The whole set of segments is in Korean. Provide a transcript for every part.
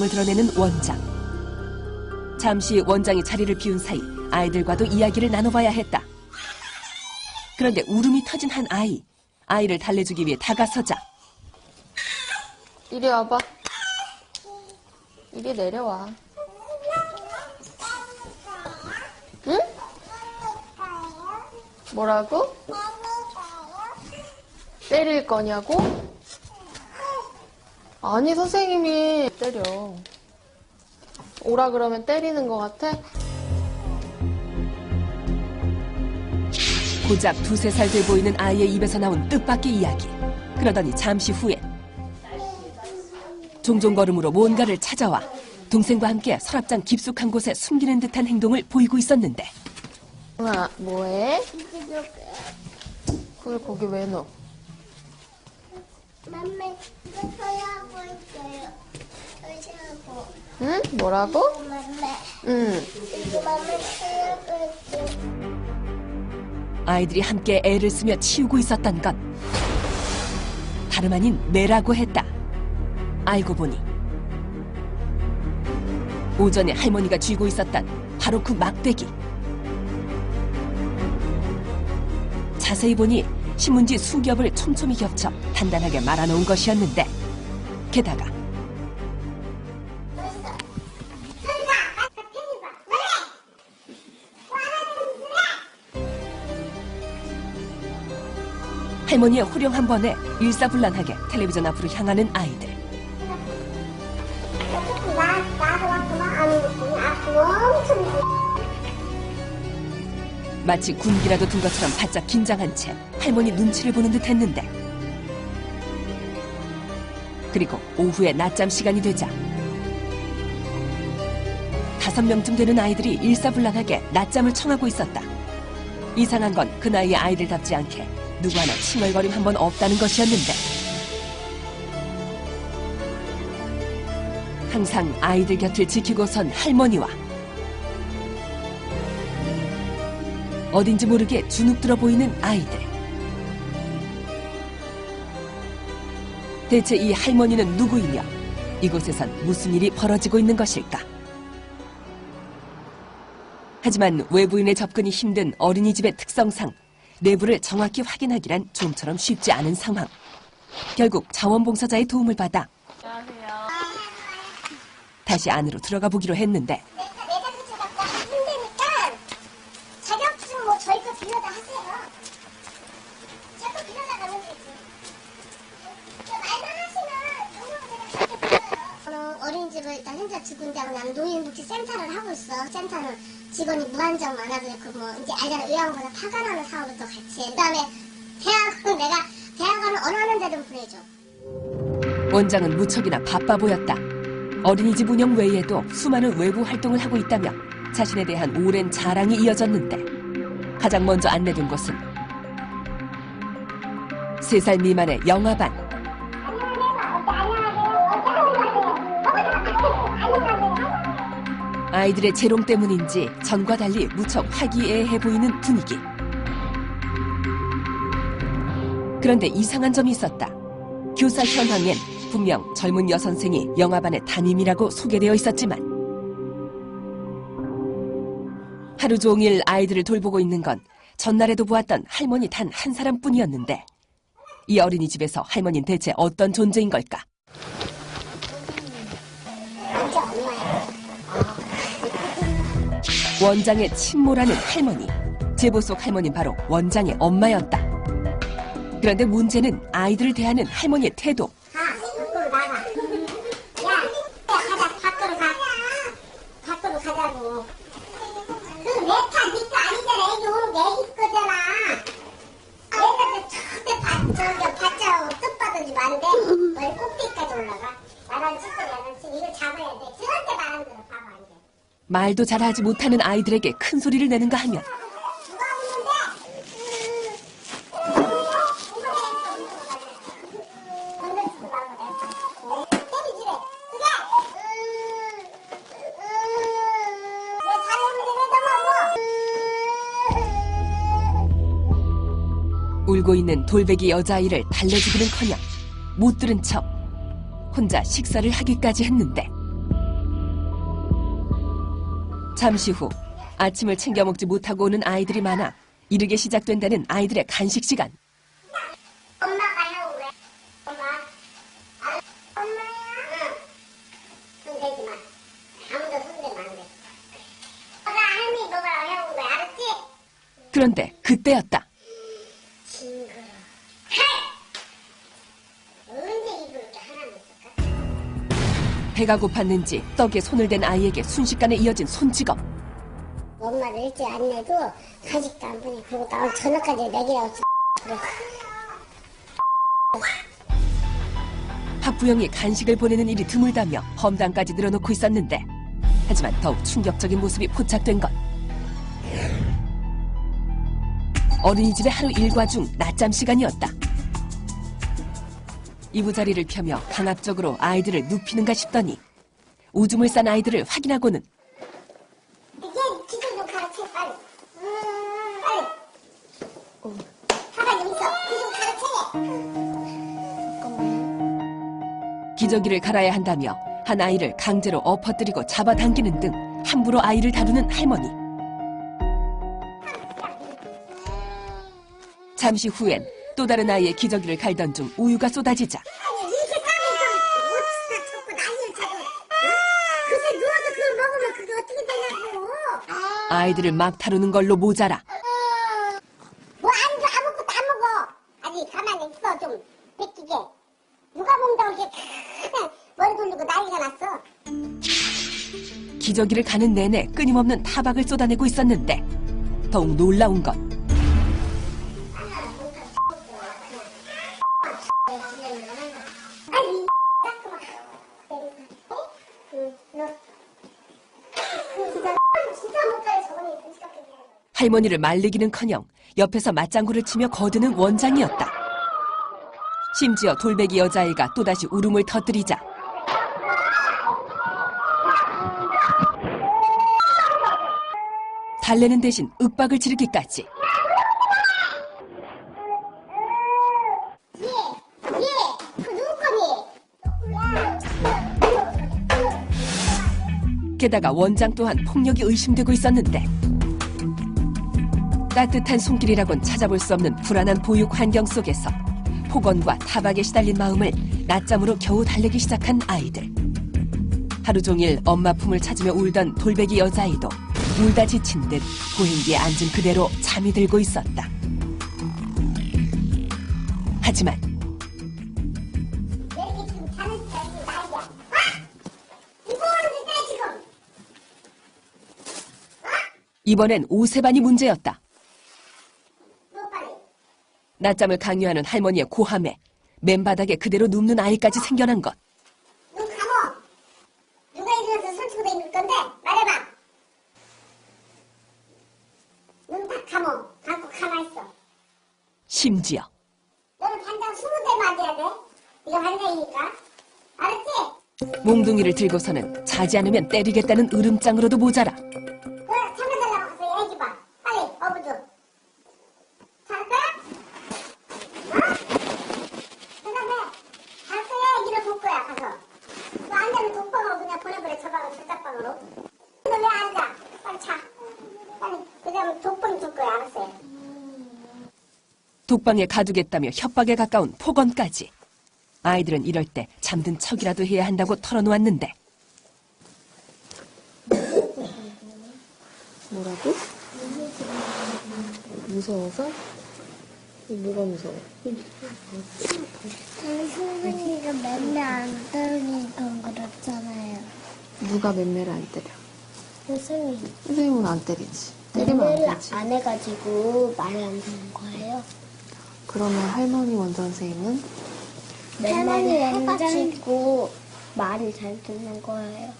을 드러내는 원장. 잠시 원장이 자리를 비운 사이 아이들과도 이야기를 나눠봐야 했다. 그런데 울음이 터진 한 아이를 달래주기 위해 다가서자. 이리 와봐. 이리 내려와. 응? 뭐라고? 때릴 거냐고? 아니, 선생님이 때려. 오라 그러면 때리는 것 같아? 고작 2~3살 돼 보이는 아이의 입에서 나온 뜻밖의 이야기. 그러더니 잠시 후엔 종종 걸음으로 뭔가를 찾아와 동생과 함께 서랍장 깊숙한 곳에 숨기는 듯한 행동을 보이고 있었는데. 아, 뭐해? 그걸 거기 왜 넣어? 맘마, 이거 서야하고 있어요. 서야하고. 응? 뭐라고? 맘마, 응. 이거 맘마 서야하고 있어요. 아이들이 함께 애를 쓰며 치우고 있었던 건 다름 아닌 매라고 했다. 알고 보니 오전에 할머니가 쥐고 있었던 바로 그 막대기. 자세히 보니 신문지 수겹을 촘촘히 겹쳐 단단하게 말아놓은 것이었는데, 게다가 할머니의 호령 한 번에 일사불란하게 텔레비전 앞으로 향하는 아이들. 마치 군기라도 든 것처럼 바짝 긴장한 채 할머니 눈치를 보는 듯 했는데, 그리고 오후에 낮잠 시간이 되자 5명쯤 되는 아이들이 일사불란하게 낮잠을 청하고 있었다. 이상한 건 그 나이의 아이들답지 않게 누구 하나 칭얼거림 한 번 없다는 것이었는데, 항상 아이들 곁을 지키고 선 할머니와 어딘지 모르게 주눅 들어 보이는 아이들. 대체 이 할머니는 누구이며 이곳에선 무슨 일이 벌어지고 있는 것일까? 하지만 외부인의 접근이 힘든 어린이집의 특성상 내부를 정확히 확인하기란 좀처럼 쉽지 않은 상황. 결국 자원봉사자의 도움을 받아 안녕하세요. 다시 안으로 들어가 보기로 했는데, 내가 붙여갖고 힘드니까 자격증 뭐 저희 거 빌려다 하세요. 자꾸 빌려다 가면 되지. 말만 하시면 저는 어린이집을 일단 현재 두 군데하고 나는 노인복지센터를 하고 있어. 센터는 직원이 무한정 많아도 있고, 뭐 이제 알잖아, 요양보다 파견하는 사업을 또 같이 해. 그다음에 대학은 내가 대학원을 원하는 데든 보내줘. 원장은 무척이나 바빠 보였다. 어린이집 운영 외에도 수많은 외부 활동을 하고 있다며 자신에 대한 오랜 자랑이 이어졌는데, 가장 먼저 안내된 곳은 3살 미만의 영아반. 아이들의 재롱 때문인지 전과 달리 무척 화기애애해 보이는 분위기. 그런데 이상한 점이 있었다. 교사 현황엔 분명 젊은 여선생이 영아반의 담임이라고 소개되어 있었지만, 하루 종일 아이들을 돌보고 있는 건 전날에도 보았던 할머니 단 한 사람뿐이었는데, 이 어린이집에서 할머니는 대체 어떤 존재인 걸까? 원장의 친모라는 할머니. 제보 속 할머니는 바로 원장의 엄마였다. 그런데 문제는 아이들을 대하는 할머니의 태도. 밖으로 나가. 야, 가자. 밖으로 가자고. 그 메타 니가 아니잖아. 애기 오는 게 애기 거잖아. 내가 절대 받자고 뜻받은지 많은데 왜 꼭대기까지 올라가? 말하는 짓거리 이걸 잡아야 돼. 절대 말하는 대로 봐봐 안 돼. 말도 잘하지 못하는 아이들에게 큰 소리를 내는가 하면 울고 있는 돌베기 여자아이를 달래주기는커녕 못 들은 척 혼자 식사를 하기까지 했는데, 잠시 후 아침을 챙겨 먹지 못하고 오는 아이들이 많아 이르게 시작된다는 아이들의 간식 시간. 엄마 가려고 그래. 엄마. 엄마야. 응. 손 대지 마. 아무도 손 대면 안 돼. 엄마 할머니 먹으라고 해온 거야. 알았지? 그런데 그때였다. 징그러. 하이! 언제 입을 이렇게 하나만 쓸까? 배가 고팠는지 떡에 손을 댄 아이에게 순식간에 이어진 손찌검. 엄마를 일찍 안 내도 간식도 안 보내. 그리고 나 오늘 저녁까지 먹이라고 그래. 박부영이 간식을 보내는 일이 드물다며 험담까지 늘어놓고 있었는데 하지만 더욱 충격적인 모습이 포착된 것. 어린이집의 하루 일과 중 낮잠 시간이었다. 이부자리를 펴며 강압적으로 아이들을 눕히는가 싶더니 오줌을 싼 아이들을 확인하고는 이제 기술 좀 가르쳐 빨리. 빨리. 가만히 있어. 기술 가르쳐. 기저귀를 갈아야 한다며 한 아이를 강제로 엎어뜨리고 잡아당기는 등 함부로 아이를 다루는 할머니. 잠시 후엔 또 다른 아이의 기저귀를 갈던 중 우유가 쏟아지자 아니 이렇게 싸면서 못 치다 쳤고 난리를 쳐도 그새 누워서 그걸 먹으면 그게 어떻게 되냐고. 아이들을 막 다루는 걸로 모자라 뭐 아무것도 안 먹어. 아니 가만히 있어 좀 뺏기게. 누가 먹는다고 이렇게 그냥 머리 돌리고 난리가 났어. 기저귀를 가는 내내 끊임없는 타박을 쏟아내고 있었는데 더욱 놀라운 건 아니 진짜 못가요 저번에 부지럽게. 할머니를 말리기는커녕 옆에서 맞장구를 치며 거드는 원장이었다. 심지어 돌베기 여자아이가 또다시 울음을 터뜨리자 달래는 대신 윽박을 지르기까지. 그 누구 거니? 게다가 원장 또한 폭력이 의심되고 있었는데 따뜻한 손길이라곤 찾아볼 수 없는 불안한 보육 환경 속에서 폭언과 타박에 시달린 마음을 낮잠으로 겨우 달래기 시작한 아이들. 하루 종일 엄마 품을 찾으며 울던 돌베기 여자아이도 울다 지친 듯 고행기에 앉은 그대로 잠이 들고 있었다. 하지만 왜 이렇게 지금 자는 시간이 나이야? 이거 하는데 지금? 이번엔 옷세반이 문제였다. 뭐 빨리. 낮잠을 강요하는 할머니의 고함에 맨바닥에 그대로 눕는 아이까지 생겨난 것. 눈 감어. 누가 일어나서 손 치고 다닐 건데 말해봐. 눈 딱 감어. 감고 가만있어. 심지어 너는 반장 20대 맞아야 돼. 이거 반장이니까. 알았지? 몽둥이를 들고서는 자지 않으면 때리겠다는 으름장으로도 모자라. 그래, 참여달라고 가서 얘기해봐. 빨리, 어부도. 잘할까? 어? 그다음에 가서 얘기를 볼 거야, 가서. 너 안 되면 독방으로 그냥 보내버려, 저 방으로, 저짝방으로. 너 왜 앉아? 빨리 자. 빨리. 그 다음에 독방 줄 거야, 알았어요? 독방에 가두겠다며 협박에 가까운 폭언까지. 아이들은 이럴 때 잠든 척이라도 해야 한다고 털어놓았는데 뭐라고? 무서워서? 뭐가 무서워? 선생님이가 맨날 안 때리니까 그렇잖아요. 누가 맴매를 안 때려? 선생님. 선생님은 안 때리지. 때리면 안 되지. 안 해가지고 말을 안 듣는 거예요? 그러면 할머니 원장 선생님은? 할머니 해가지고 말을 잘 듣는 거예요.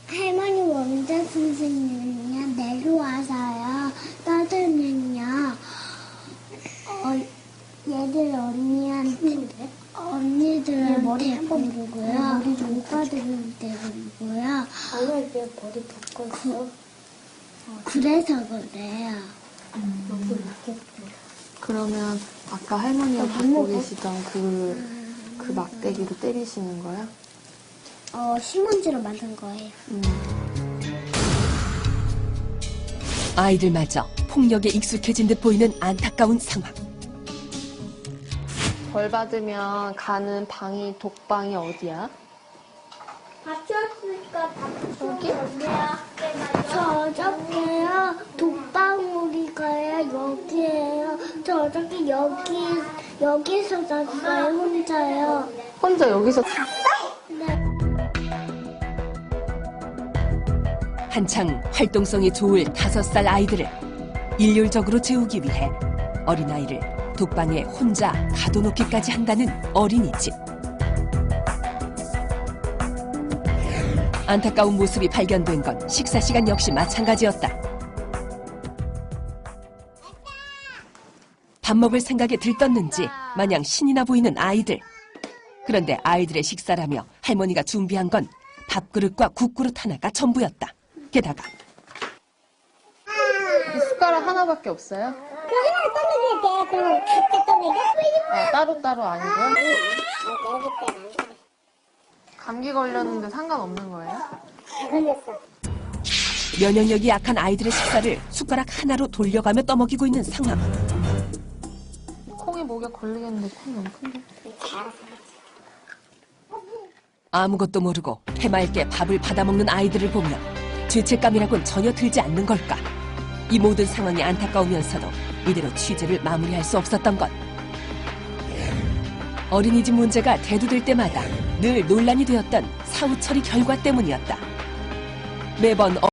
할머니 원장 선생님은요 내려와서요 떠들면요 얘들 언니들한테 머리 한번 보고요 오빠들한테 보고요 오늘 왜 머리 바꿨어? 그래서 그래요. 그러면 아까 할머니가 갖고 계시던 그 막대기로 때리시는 거야? 신문지로 만든 거예요. 아이들마저 폭력에 익숙해진 듯 보이는 안타까운 상황. 벌 받으면 가는 방이 독방이 어디야? 밥 줬으니까 여기? 저녁에요. 독방울이가요. 여기에요. 저 어저께 여기서 잤어요. 혼자요. 혼자 여기서 네. 한창 활동성이 좋을 5살 아이들을 일률적으로 재우기 위해 어린아이를 독방에 혼자 가둬놓기까지 한다는 어린이집. 안타까운 모습이 발견된 건 식사 시간 역시 마찬가지였다. 밥 먹을 생각에 들떴는지 마냥 신이 나 보이는 아이들. 그런데 아이들의 식사라며 할머니가 준비한 건 밥그릇과 국그릇 하나가 전부였다. 게다가 숟가락 하나밖에 없어요? 그냥 떠먹여야 돼. 그럼 각자 떠먹여? 아, 따로따로 아니고요? 여기 때만. 감기 걸렸는데 상관없는 거예요? 걸렸어. 면역력이 약한 아이들의 식사를 숟가락 하나로 돌려가며 떠먹이고 있는 상황. 콩이 목에 걸리겠는데 콩이 너무 큰데? 아무것도 모르고 해맑게 밥을 받아먹는 아이들을 보며 죄책감이라곤 전혀 들지 않는 걸까. 이 모든 상황이 안타까우면서도 이대로 취재를 마무리할 수 없었던 것. 어린이집 문제가 대두될 때마다 늘 논란이 되었던 사후 처리 결과 때문이었다. 매번